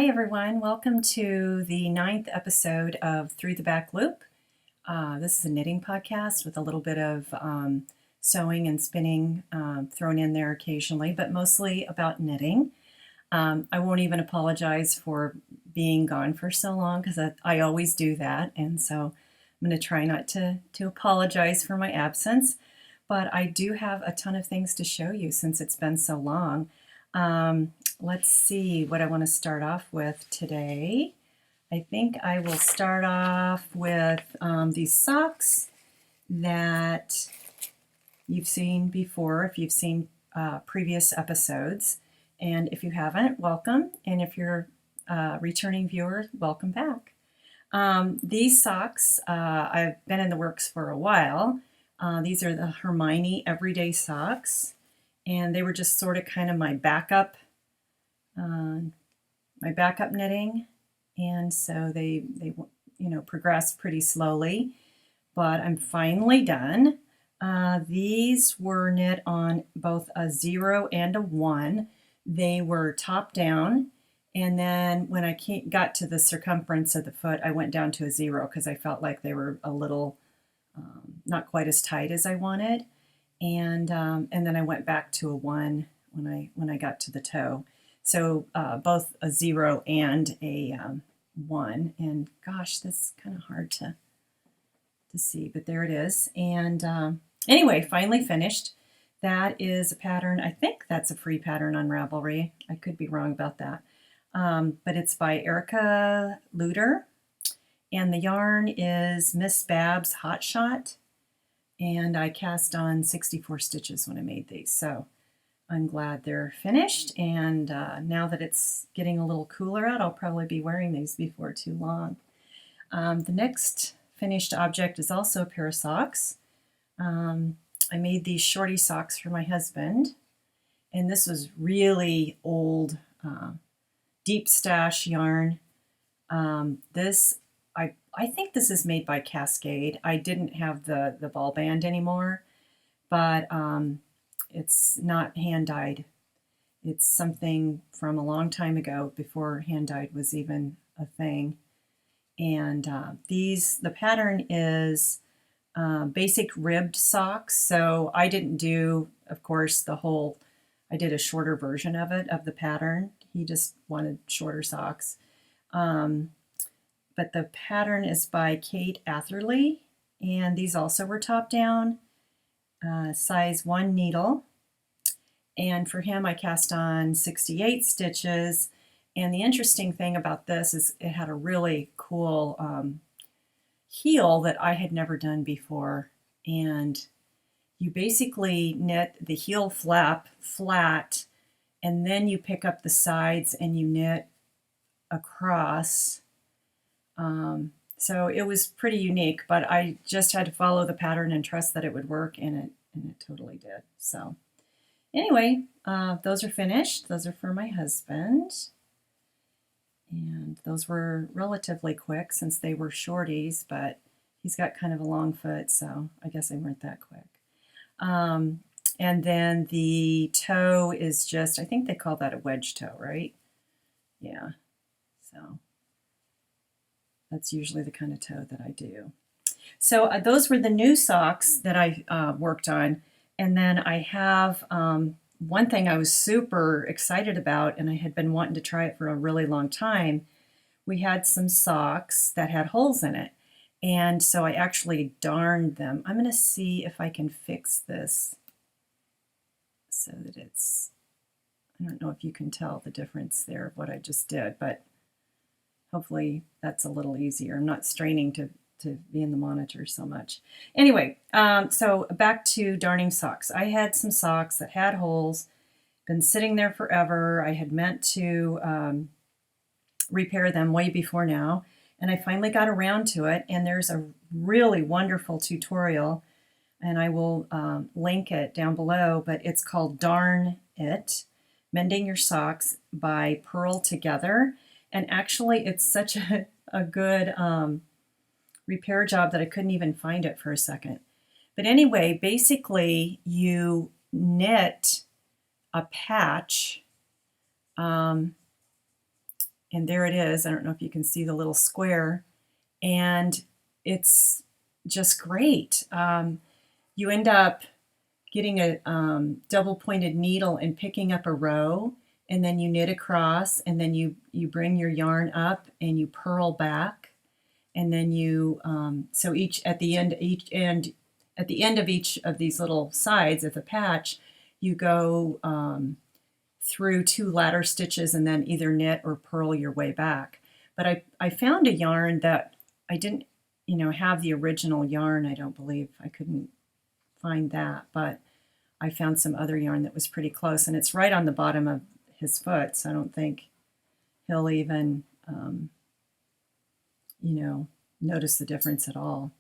Hi everyone, welcome to the 9th episode of Through the Back Loop. This is a knitting podcast with a little bit of sewing and spinning thrown in there occasionally, but mostly about knitting. I won't even apologize for being gone for so long because I always do that, and so I'm going to try not to apologize for my absence, but I do have a ton of things to show you since it's been so long. Let's see what I want to start off with today. I think I will start off with these socks that you've seen before, if you've seen previous episodes. And if you haven't, welcome. And if you're a returning viewer, welcome back. These socks, I've been in the works for a while. These are the Hermione Everyday Socks. And they were just sort of kind of my backup knitting, and so they progressed pretty slowly, but I'm finally done. These were knit on both a 0 and a 1. They were top down, and then when I got to the circumference of the foot, I went down to a 0 because I felt like they were a little not quite as tight as I wanted. And then I went back to a 1 when I got to the toe. So both a 0 and a 1. And gosh, that's kind of hard to see, but there it is. And anyway, finally finished. That is a pattern. I think that's a free pattern on Ravelry. I could be wrong about that. But it's by Erica Luter. And the yarn is Miss Bab's Hot Shot. And I cast on 64 stitches when I made these, so I'm glad they're finished. And now that it's getting a little cooler out, I'll probably be wearing these before too long. The next finished object is also a pair of socks. I made these Shorty Socks for my husband, and this was really old, deep stash yarn. I think this is made by Cascade. I didn't have the ball band anymore, but it's not hand dyed. It's something from a long time ago, before hand dyed was even a thing. And the pattern is basic ribbed socks. So I didn't do, of course, I did a shorter version of the pattern. He just wanted shorter socks. But the pattern is by Kate Atherley, and these also were top down, size 1 needle. And for him, I cast on 68 stitches. And the interesting thing about this is it had a really cool heel that I had never done before. And you basically knit the heel flap flat, and then you pick up the sides and you knit across. So it was pretty unique, but I just had to follow the pattern and trust that it would work, and it totally did. So anyway, those are finished. Those are for my husband, and those were relatively quick since they were shorties, but he's got kind of a long foot, so I guess they weren't that quick. And then the toe is just, I think they call that a wedge toe, right? Yeah, so that's usually the kind of toe that I do. So those were the new socks that I worked on. And then I have one thing I was super excited about, and I had been wanting to try it for a really long time. We had some socks that had holes in it. And so I actually darned them. I'm going to see if I can fix this so that I don't know if you can tell the difference there of what I just did, but hopefully that's a little easier. I'm not straining to be in the monitor so much. Anyway, so back to darning socks. I had some socks that had holes, been sitting there forever. I had meant to repair them way before now, and I finally got around to it, and there's a really wonderful tutorial, and I will link it down below, but it's called Darn It, Mending Your Socks by Purl Together. And actually, it's such a good repair job that I couldn't even find it for a second. But anyway, basically, you knit a patch and there it is. I don't know if you can see the little square, and it's just great. You end up getting a double pointed needle and picking up a row, and then you knit across, and then you bring your yarn up and you purl back, and then you so at the end of each of these little sides of the patch, you go through 2 ladder stitches and then either knit or purl your way back. But I found a yarn that I didn't have the original yarn. I don't believe. I couldn't find that, but I found some other yarn that was pretty close, and it's right on the bottom of his foot, so I don't think he'll even notice the difference at all.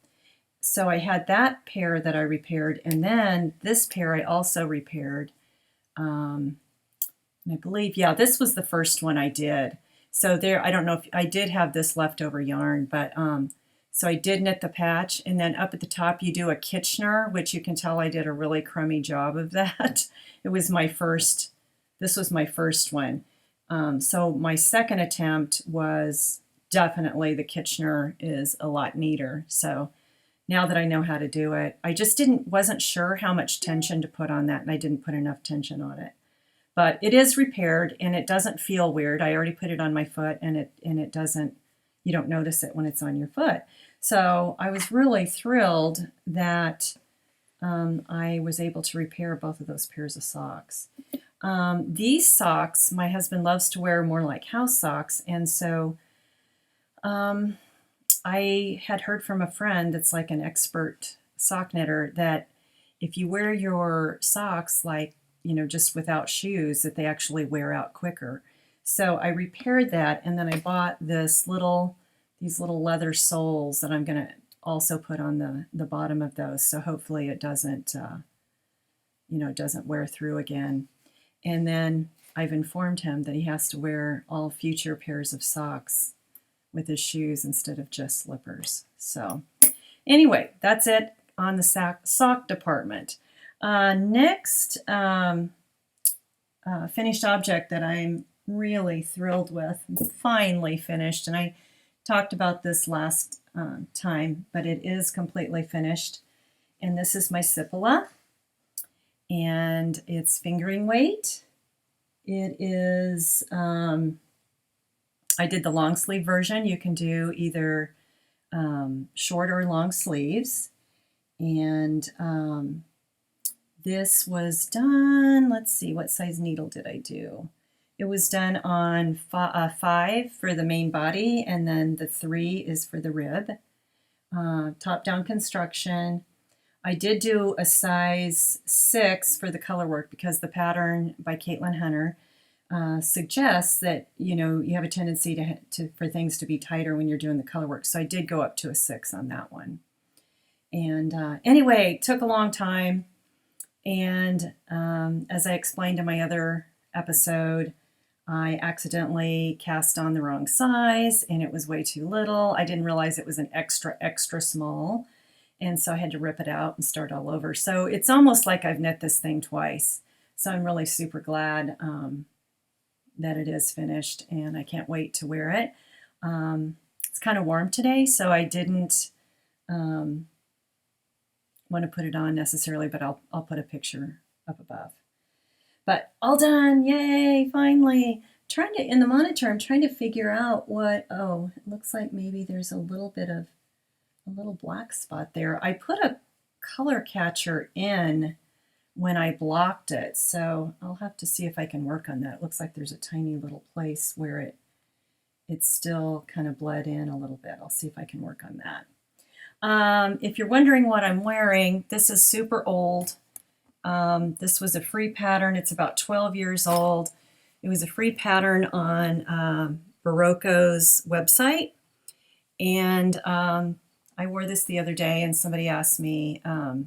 So I had that pair that I repaired, and then this pair I also repaired, and I believe, yeah, this was the first one I did. So there, I don't know if I did have this leftover yarn, but so I did knit the patch, and then up at the top you do a Kitchener, which you can tell I did a really crummy job of that. It was my first, this was my first one. So my second attempt was definitely the Kitchener is a lot neater. So now that I know how to do it, I just wasn't sure how much tension to put on that, and I didn't put enough tension on it. But it is repaired, and it doesn't feel weird. I already put it on my foot, and it doesn't, you don't notice it when it's on your foot. So I was really thrilled that I was able to repair both of those pairs of socks. These socks, my husband loves to wear more like house socks, and so I had heard from a friend that's like an expert sock knitter that if you wear your socks like, just without shoes, that they actually wear out quicker. So I repaired that, and then I bought these little leather soles that I'm going to also put on the bottom of those. So hopefully it doesn't, doesn't wear through again. And then I've informed him that he has to wear all future pairs of socks with his shoes instead of just slippers. So anyway, that's it on the sock department. Next finished object that I'm really thrilled with, finally finished, and I talked about this last time, but it is completely finished, and this is my Cipolla, and it's fingering weight. It is, I did the long sleeve version. You can do either short or long sleeves, and this was done, let's see, what size needle did I do? It was done on 5 for the main body, and then the 3 is for the rib. Top-down construction. I did do a size 6 for the color work because the pattern by Caitlin Hunter suggests that you have a tendency for things to be tighter when you're doing the color work. So I did go up to a 6 on that one. And anyway, it took a long time. And as I explained in my other episode, I accidentally cast on the wrong size, and it was way too little. I didn't realize it was an extra, extra small, and so I had to rip it out and start all over. So it's almost like I've knit this thing twice. So I'm really super glad that it is finished, and I can't wait to wear it. It's kind of warm today, so I didn't want to put it on necessarily, but I'll put a picture up above. But all done, yay, finally. In the monitor, I'm trying to figure out it looks like maybe there's a little black spot there. I put a color catcher in when I blocked it, so I'll have to see if I can work on that. It looks like there's a tiny little place where it's still kind of bled in a little bit. I'll see if I can work on that. If you're wondering what I'm wearing, this is super old. This was a free pattern. It's about 12 years old. It was a free pattern on Barocco's website. And I wore this the other day, and somebody asked me, what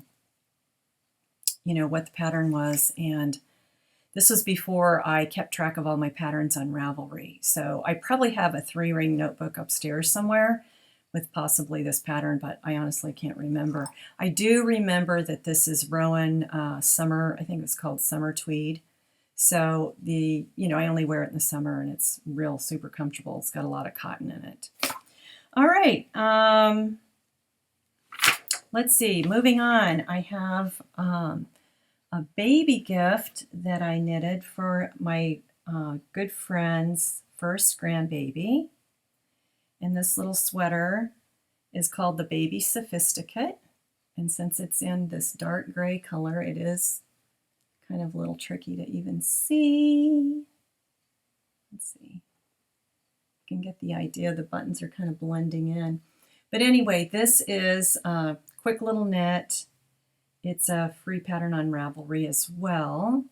the pattern was. And this was before I kept track of all my patterns on Ravelry. So I probably have a 3-ring notebook upstairs somewhere with possibly this pattern, but I honestly can't remember. I do remember that this is Rowan Summer, I think it's called Summer Tweed. So the, I only wear it in the summer, and it's real super comfortable. It's got a lot of cotton in it. All right, let's see, moving on. I have a baby gift that I knitted for my good friend's first grandbaby. And this little sweater is called the Babysophisticate. And since it's in this dark gray color, it is kind of a little tricky to even see. Let's see. You can get the idea. The buttons are kind of blending in. But anyway, this is a quick little knit. It's a free pattern on Ravelry as well.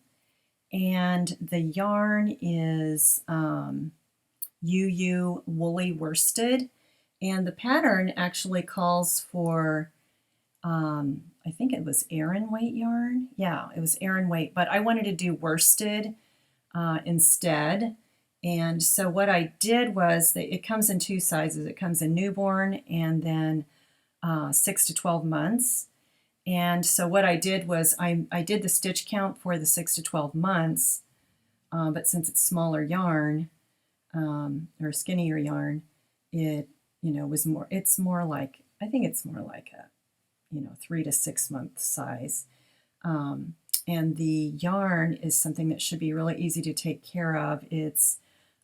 And the yarn is UU woolly worsted. And the pattern actually calls for, I think it was Aran weight yarn. Yeah, it was Aran weight, but I wanted to do worsted instead. And so what I did was that it comes in two sizes. It comes in newborn and then 6 to 12 months. And so what I did was I did the stitch count for the 6 to 12 months, but since it's smaller yarn or skinnier yarn, it was more. It's more like, I think it's more like a 3 to 6 month size. And the yarn is something that should be really easy to take care of. It's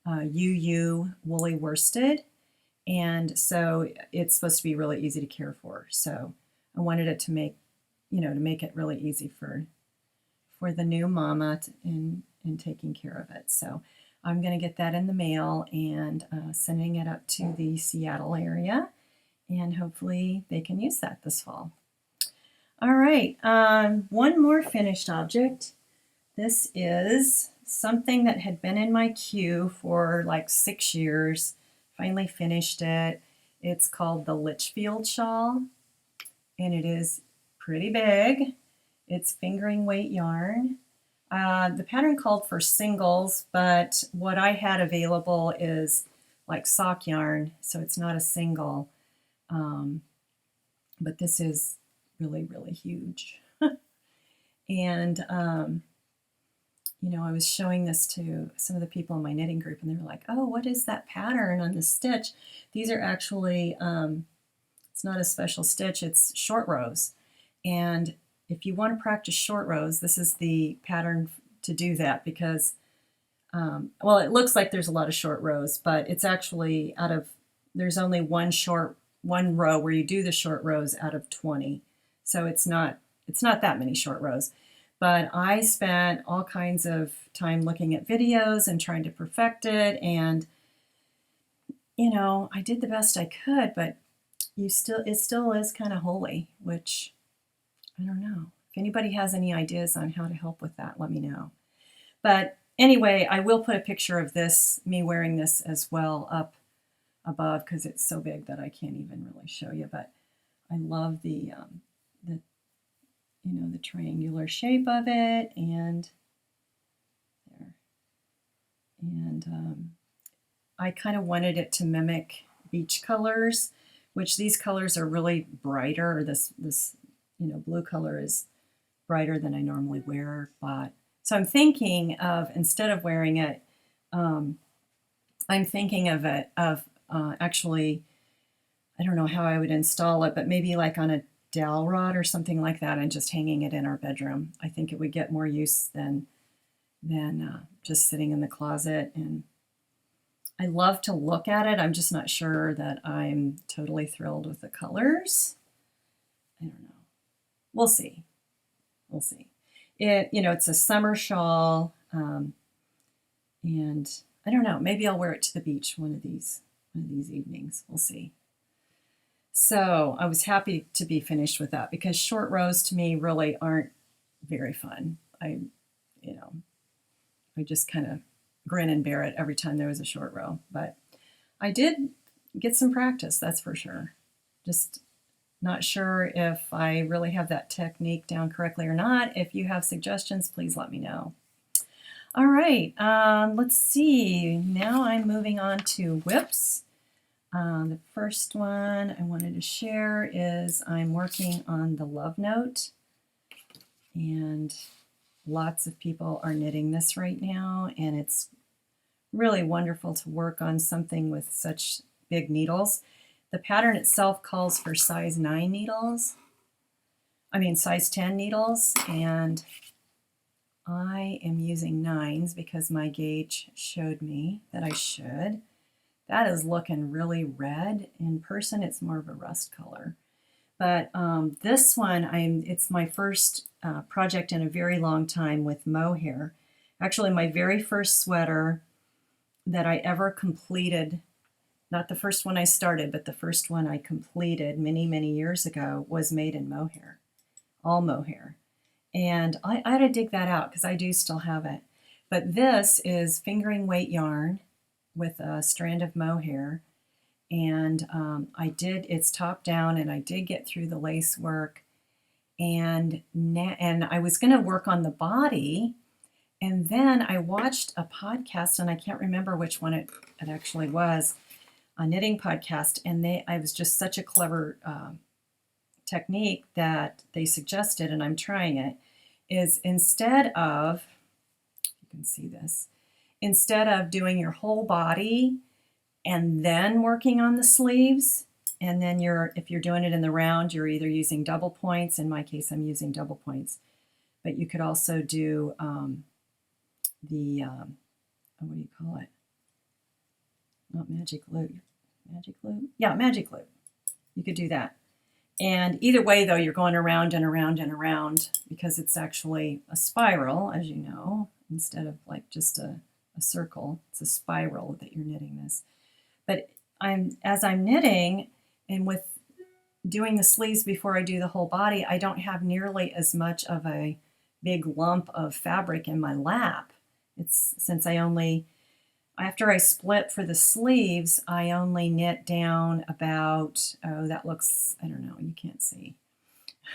UU woolly worsted, and so it's supposed to be really easy to care for. So I wanted it to make it really easy for the new mama in taking care of it. So I'm going to get that in the mail and sending it up to the Seattle area, and hopefully they can use that this fall. All right, one more finished object. This is something that had been in my queue for like 6 years. Finally finished it. It's called the Litchfield Shawl, and it is pretty big. It's fingering weight yarn. The pattern called for singles, but what I had available is like sock yarn, so it's not a single. But this is really, really huge. And I was showing this to some of the people in my knitting group, and they were like, "Oh, what is that pattern on the stitch?" These are actually, it's not a special stitch, it's short rows. And if you want to practice short rows, this is the pattern to do that, because, well, it looks like there's a lot of short rows, but it's actually there's only one row where you do the short rows out of 20. So it's not that many short rows. But I spent all kinds of time looking at videos and trying to perfect it. And, I did the best I could, but it still is kind of holy, which I don't know. If anybody has any ideas on how to help with that, let me know. But anyway, I will put a picture of this, me wearing this as well, up above, because it's so big that I can't even really show you. But I love the triangular shape of it, and there. And I kind of wanted it to mimic beach colors, which these colors are really brighter. This blue color is brighter than I normally wear. But so I'm thinking of, instead of wearing it, I'm thinking of actually, I don't know how I would install it, but maybe like on a dowel rod or something like that, and just hanging it in our bedroom. I think it would get more use than just sitting in the closet. And I love to look at it. I'm just not sure that I'm totally thrilled with the colors. I don't know. We'll see. We'll see. It's a summer shawl, and I don't know. Maybe I'll wear it to the beach one of these evenings. We'll see. So I was happy to be finished with that, because short rows to me really aren't very fun. I just kind of grin and bear it every time there was a short row. But I did get some practice, that's for sure. Just not sure if I really have that technique down correctly or not. If you have suggestions, please let me know. All right, let's see. Now I'm moving on to whips. The first one I wanted to share is I'm working on the Love Note, and lots of people are knitting this right now, and it's really wonderful to work on something with such big needles. The pattern itself calls for size 9 needles. I mean size 10 needles, and I am using 9s because my gauge showed me that I should. That is looking really red. In person, it's more of a rust color. But this one, it's my first project in a very long time with mohair. Actually, my very first sweater that I ever completed, not the first one I started, but the first one I completed many, many years ago, was made in mohair, all mohair. And I ought to dig that out because I do still have it. But this is fingering weight yarn with a strand of mohair. And it's top down, and I did get through the lace work. And I was going to work on the body. And then I watched a podcast, and I can't remember which one it actually was, a knitting podcast. And it was just such a clever technique that they suggested, and I'm trying it, is instead of, you can see this, instead of doing your whole body and then working on the sleeves, and then if you're doing it in the round, you're either using double points. In my case, I'm using double points. But you could also do what do you call it? Not magic loop. Magic loop? Yeah, magic loop. You could do that. And either way, though, you're going around and around and around because it's actually a spiral, as you know, instead of like just a circle. It's a spiral that you're knitting this. But as I'm knitting, and with doing the sleeves before I do the whole body, I don't have nearly as much of a big lump of fabric in my lap. It's since after I split for the sleeves, I only knit down about, that looks, I don't know, you can't see.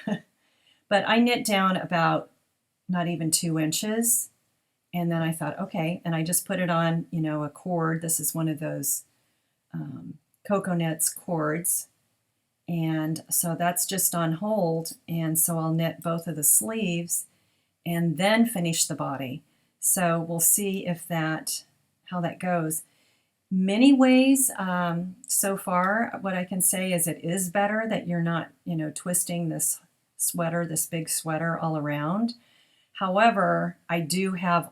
But I knit down about not even 2 inches. And then I thought, okay, and I just put it on, a cord. This is one of those Cocoa Knits cords. And so that's just on hold. And so I'll knit both of the sleeves and then finish the body. So we'll see how that goes. Many ways so far, what I can say is it is better that you're not, twisting this big sweater all around. However, I do have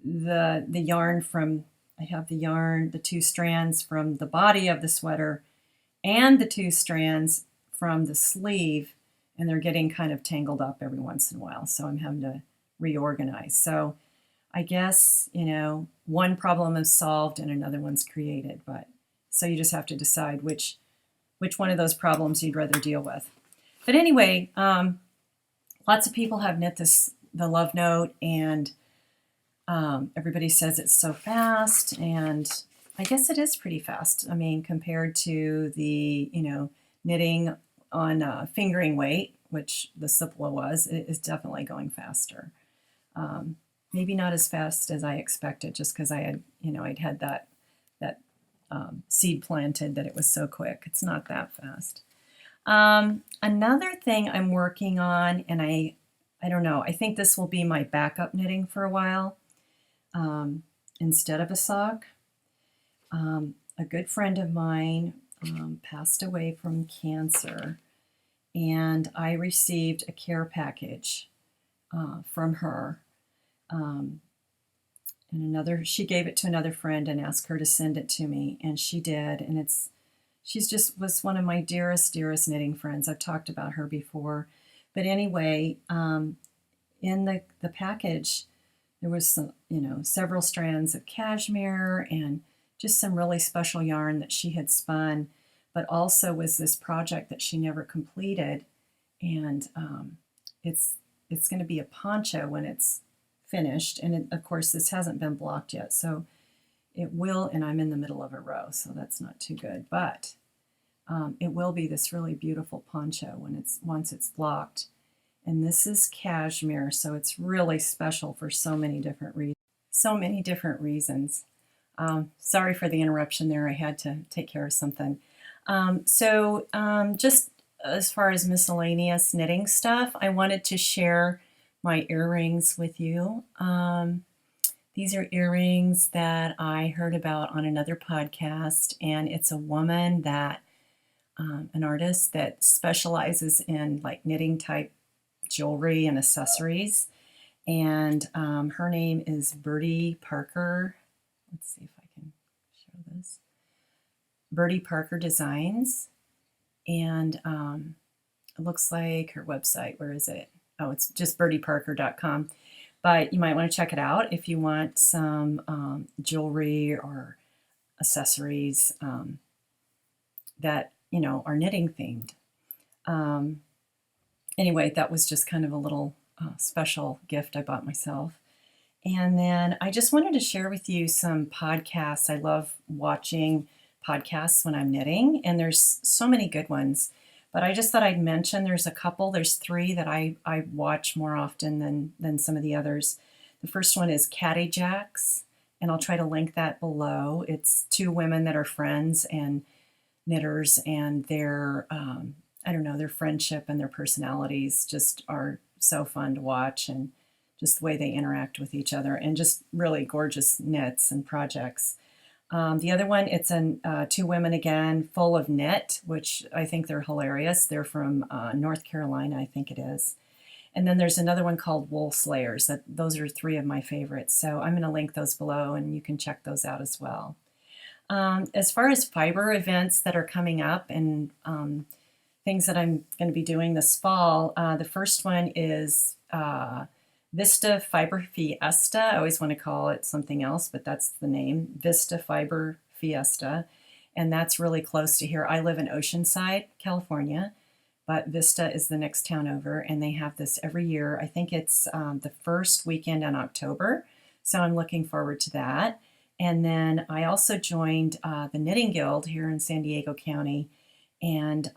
the yarn the 2 strands from the body of the sweater and the 2 strands from the sleeve, and they're getting kind of tangled up every once in a while, so I'm having to reorganize. So I guess, one problem is solved and another one's created, but so you just have to decide which one of those problems you'd rather deal with. But anyway, lots of people have knit the Love Note, and everybody says it's so fast, and I guess it is pretty fast. I mean, compared to the, knitting on fingering weight, which the Cipla was, it is definitely going faster. Maybe not as fast as I expected, just because I had, I'd had that seed planted that it was so quick. It's not that fast. Another thing I'm working on, and I don't know, I think this will be my backup knitting for a while, instead of a sock. A good friend of mine passed away from cancer, and I received a care package from her. And she gave it to another friend and asked her to send it to me, and she did. And she's just was one of my dearest knitting friends. I've talked about her before. But anyway, in the package, there was some, several strands of cashmere and just some really special yarn that she had spun, but also was this project that she never completed. And it's going to be a poncho when it's finished. And of course, this hasn't been blocked yet, so it will, and I'm in the middle of a row, so that's not too good. But it will be this really beautiful poncho once it's blocked. And this is cashmere, so it's really special for so many different reasons. Sorry for the interruption there. I had to take care of something. Just as far as miscellaneous knitting stuff, I wanted to share my earrings with you. These are earrings that I heard about on another podcast, and it's a woman that, an artist that specializes in like knitting type jewelry and accessories. And her name is Bertie Parker. Let's see if I can show this. Bertie Parker Designs. And it looks like her website. Where is it? Oh, it's just bertieparker.com. But you might want to check it out if you want some jewelry or accessories that, are knitting themed. Anyway, that was just kind of a little special gift I bought myself. And then I just wanted to share with you some podcasts. I love watching podcasts when I'm knitting, and there's so many good ones. But I just thought I'd mention there's a couple. There's three that I watch more often than some of the others. The first one is Catty Jacks, and I'll try to link that below. It's two women that are friends and knitters, and their their friendship and their personalities just are so fun to watch, and just the way they interact with each other, and just really gorgeous knits and projects. The other one, it's two women again, full of knit, which I think they're hilarious. They're from North Carolina, I think it is. And then there's another one called Wool Slayers. Those are three of my favorites. So I'm going to link those below, and you can check those out as well. As far as fiber events that are coming up and things that I'm going to be doing this fall, the first one is Vista Fiber Fiesta. I always want to call it something else, but that's the name, Vista Fiber Fiesta. And that's really close to here. I live in Oceanside, California, but Vista is the next town over, and they have this every year. I think it's the first weekend in October, so I'm looking forward to that. And then I also joined the Knitting Guild here in San Diego County, and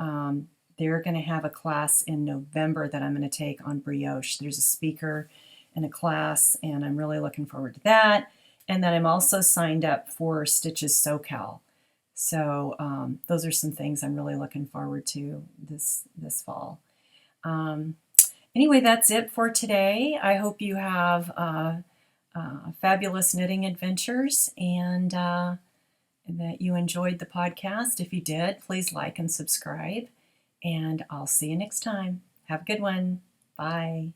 they're going to have a class in November that I'm going to take on brioche. There's a speaker and a class, and I'm really looking forward to that. And then I'm also signed up for Stitches SoCal. So those are some things I'm really looking forward to this fall. Anyway, that's it for today. I hope you have fabulous knitting adventures, and that you enjoyed the podcast. If you did, please like and subscribe. And I'll see you next time. Have a good one. Bye.